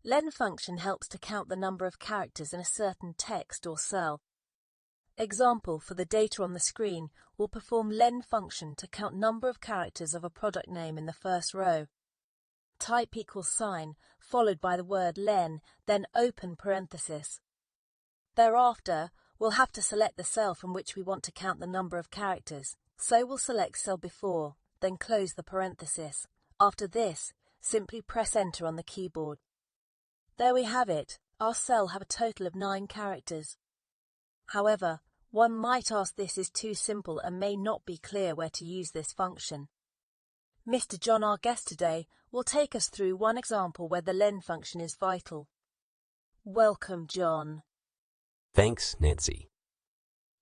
Len function helps to count the number of characters in a certain text or cell. Example, for the data on the screen, will perform len function to count number of characters of a product name in the first row. Type equals sign, followed by the word len, then open parenthesis. Thereafter, we'll have to select the cell from which we want to count the number of characters, so we'll select cell before, then close the parenthesis. After this, simply press enter on the keyboard. There we have it, our cell have a total of 9 characters. However, one might ask this is too simple and may not be clear where to use this function. Mr. John, our guest today, will take us through one example where the len function is vital. Welcome, John. Thanks, Nancy.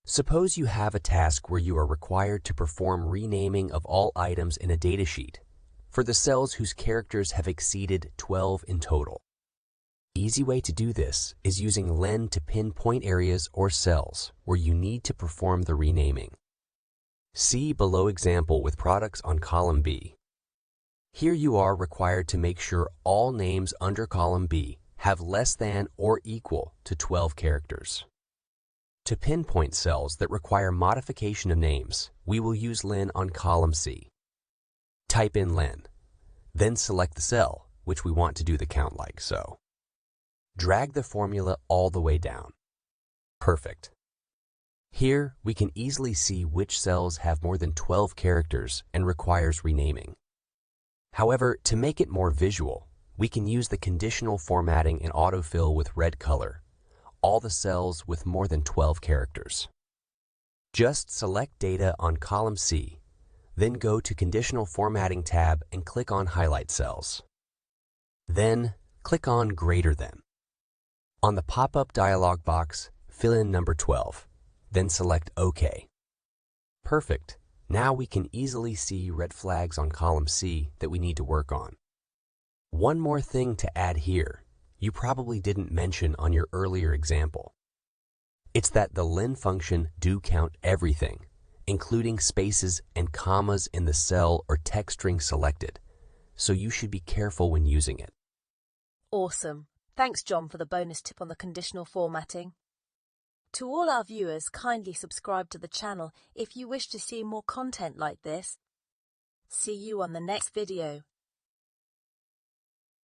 Suppose you have a task where you are required to perform renaming of all items in a datasheet for the cells whose characters have exceeded 12 in total. Easy way to do this is using len to pinpoint areas or cells where you need to perform the renaming. See below example with products on column B. Here you are required to make sure all names under column B have less than or equal to 12 characters. To pinpoint cells that require modification of names, we will use len on column C. Type in len, then select the cell which we want to do the count like so. Drag the formula all the way down. Perfect. Here, we can easily see which cells have more than 12 characters and requires renaming. However, to make it more visual, we can use the conditional formatting and autofill with red color, all the cells with more than 12 characters. Just select data on column C, then go to Conditional Formatting tab and click on Highlight Cells. Then, click on Greater Than. On the pop-up dialog box, fill in number 12, then select OK. Perfect. Now we can easily see red flags on column C that we need to work on. One more thing to add here, you probably didn't mention on your earlier example. It's that the len function do count everything, including spaces and commas in the cell or text string selected, so you should be careful when using it. Awesome. Thanks, John, for the bonus tip on the conditional formatting. To all our viewers, kindly subscribe to the channel if you wish to see more content like this. See you on the next video.